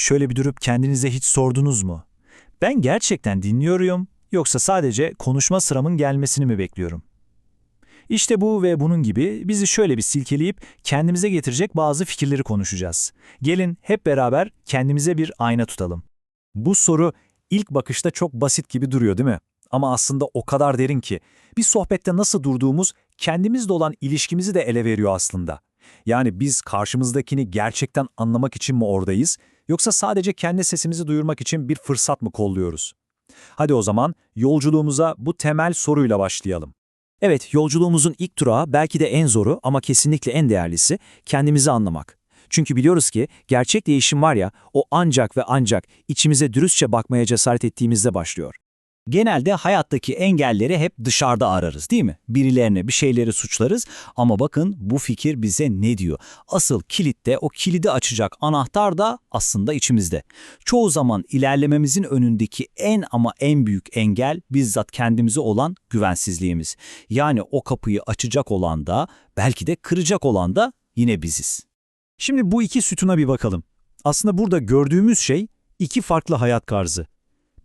Şöyle bir durup kendinize hiç sordunuz mu? Ben gerçekten dinliyorum yoksa sadece konuşma sıramın gelmesini mi bekliyorum? İşte bu ve bunun gibi bizi şöyle bir silkeleyip kendimize getirecek bazı fikirleri konuşacağız. Gelin hep beraber kendimize bir ayna tutalım. Bu soru ilk bakışta çok basit gibi duruyor değil mi? Ama aslında o kadar derin ki bir sohbette nasıl durduğumuz kendimizle olan ilişkimizi de ele veriyor aslında. Yani biz karşımızdakini gerçekten anlamak için mi oradayız yoksa sadece kendi sesimizi duyurmak için bir fırsat mı kolluyoruz? Hadi o zaman yolculuğumuza bu temel soruyla başlayalım. Evet, yolculuğumuzun ilk durağı belki de en zoru ama kesinlikle en değerlisi kendimizi anlamak. Çünkü biliyoruz ki gerçek değişim var ya, o ancak ve ancak içimize dürüstçe bakmaya cesaret ettiğimizde başlıyor. Genelde hayattaki engelleri hep dışarıda ararız, değil mi? Birilerine bir şeyleri suçlarız ama bakın bu fikir bize ne diyor? Asıl kilit de o kilidi açacak anahtar da aslında içimizde. Çoğu zaman ilerlememizin önündeki en ama en büyük engel bizzat kendimize olan güvensizliğimiz. Yani o kapıyı açacak olan da belki de kıracak olan da yine biziz. Şimdi bu iki sütuna bir bakalım. Aslında burada gördüğümüz şey iki farklı hayat tarzı.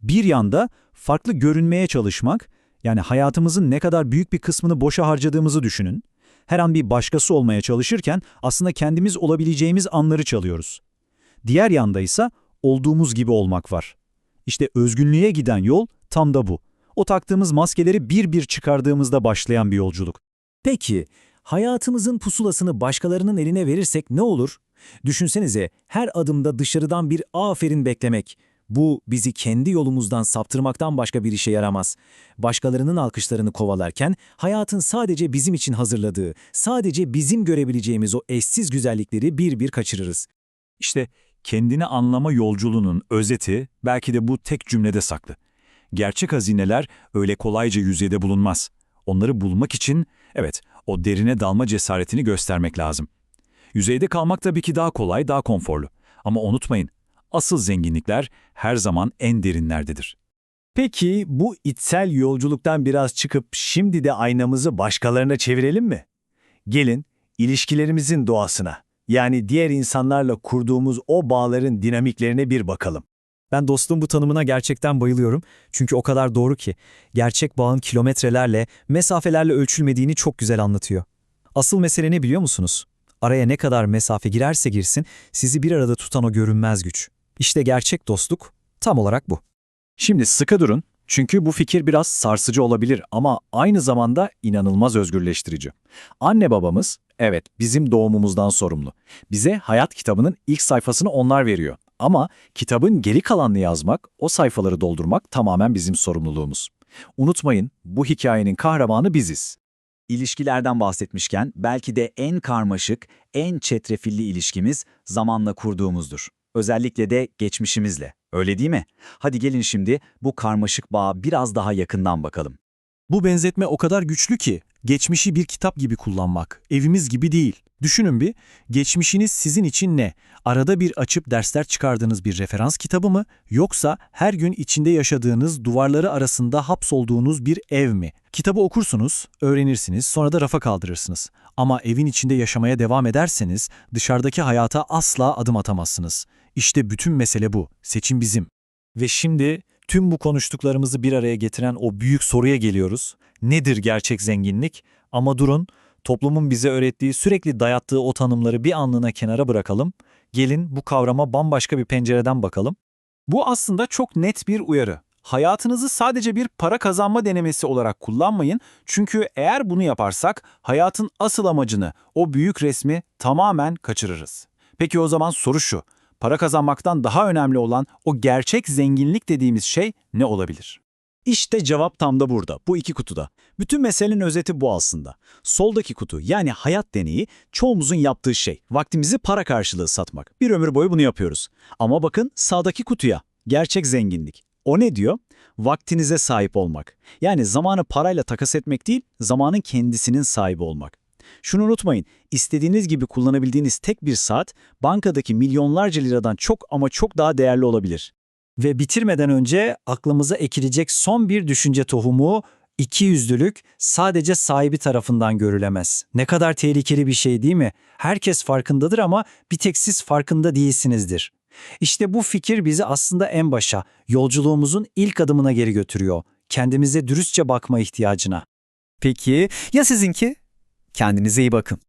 Bir yanda farklı görünmeye çalışmak, yani hayatımızın ne kadar büyük bir kısmını boşa harcadığımızı düşünün. Her an bir başkası olmaya çalışırken aslında kendimiz olabileceğimiz anları çalıyoruz. Diğer yanda ise olduğumuz gibi olmak var. İşte özgünlüğe giden yol tam da bu. O taktığımız maskeleri bir bir çıkardığımızda başlayan bir yolculuk. Peki, hayatımızın pusulasını başkalarının eline verirsek ne olur? Düşünsenize, her adımda dışarıdan bir aferin beklemek. Bu bizi kendi yolumuzdan saptırmaktan başka bir işe yaramaz. Başkalarının alkışlarını kovalarken hayatın sadece bizim için hazırladığı, sadece bizim görebileceğimiz o eşsiz güzellikleri bir bir kaçırırız. İşte kendini anlama yolculuğunun özeti belki de bu tek cümlede saklı. Gerçek hazineler öyle kolayca yüzeyde bulunmaz. Onları bulmak için, evet, o derine dalma cesaretini göstermek lazım. Yüzeyde kalmak tabii ki daha kolay, daha konforlu. Ama unutmayın, asıl zenginlikler her zaman en derinlerdedir. Peki bu içsel yolculuktan biraz çıkıp şimdi de aynamızı başkalarına çevirelim mi? Gelin ilişkilerimizin doğasına, yani diğer insanlarla kurduğumuz o bağların dinamiklerine bir bakalım. Ben dostluğun bu tanımına gerçekten bayılıyorum. Çünkü o kadar doğru ki gerçek bağın kilometrelerle, mesafelerle ölçülmediğini çok güzel anlatıyor. Asıl mesele ne biliyor musunuz? Araya ne kadar mesafe girerse girsin sizi bir arada tutan o görünmez güç. İşte gerçek dostluk tam olarak bu. Şimdi sıkı durun, çünkü bu fikir biraz sarsıcı olabilir ama aynı zamanda inanılmaz özgürleştirici. Anne babamız, evet, bizim doğumumuzdan sorumlu. Bize hayat kitabının ilk sayfasını onlar veriyor. Ama kitabın geri kalanını yazmak, o sayfaları doldurmak tamamen bizim sorumluluğumuz. Unutmayın, bu hikayenin kahramanı biziz. İlişkilerden bahsetmişken belki de en karmaşık, en çetrefilli ilişkimiz zamanla kurduğumuzdur. Özellikle de geçmişimizle. Öyle değil mi? Hadi gelin şimdi bu karmaşık bağa biraz daha yakından bakalım. Bu benzetme o kadar güçlü ki, geçmişi bir kitap gibi kullanmak, evimiz gibi değil. Düşünün bir, geçmişiniz sizin için ne? Arada bir açıp dersler çıkardığınız bir referans kitabı mı? Yoksa her gün içinde yaşadığınız, duvarları arasında hapsolduğunuz bir ev mi? Kitabı okursunuz, öğrenirsiniz, sonra da rafa kaldırırsınız. Ama evin içinde yaşamaya devam ederseniz, dışarıdaki hayata asla adım atamazsınız. İşte bütün mesele bu, seçim bizim. Ve şimdi tüm bu konuştuklarımızı bir araya getiren o büyük soruya geliyoruz. Nedir gerçek zenginlik? Ama durun, toplumun bize öğrettiği, sürekli dayattığı o tanımları bir anlığına kenara bırakalım. Gelin bu kavrama bambaşka bir pencereden bakalım. Bu aslında çok net bir uyarı. Hayatınızı sadece bir para kazanma denemesi olarak kullanmayın. Çünkü eğer bunu yaparsak hayatın asıl amacını, o büyük resmi tamamen kaçırırız. Peki o zaman soru şu. Para kazanmaktan daha önemli olan o gerçek zenginlik dediğimiz şey ne olabilir? İşte cevap tam da burada, bu iki kutuda. Bütün meselenin özeti bu aslında. Soldaki kutu, yani hayat deneyi, çoğumuzun yaptığı şey. Vaktimizi para karşılığı satmak. Bir ömür boyu bunu yapıyoruz. Ama bakın sağdaki kutuya, gerçek zenginlik. O ne diyor? Vaktinize sahip olmak. Yani zamanı parayla takas etmek değil, zamanın kendisinin sahibi olmak. Şunu unutmayın, istediğiniz gibi kullanabildiğiniz tek bir saat, bankadaki milyonlarca liradan çok ama çok daha değerli olabilir. Ve bitirmeden önce aklımıza ekilecek son bir düşünce tohumu, ikiyüzlülük sadece sahibi tarafından görülemez. Ne kadar tehlikeli bir şey değil mi? Herkes farkındadır ama bir tek siz farkında değilsinizdir. İşte bu fikir bizi aslında en başa, yolculuğumuzun ilk adımına geri götürüyor. Kendimize dürüstçe bakma ihtiyacına. Peki ya sizinki? Kendinize iyi bakın.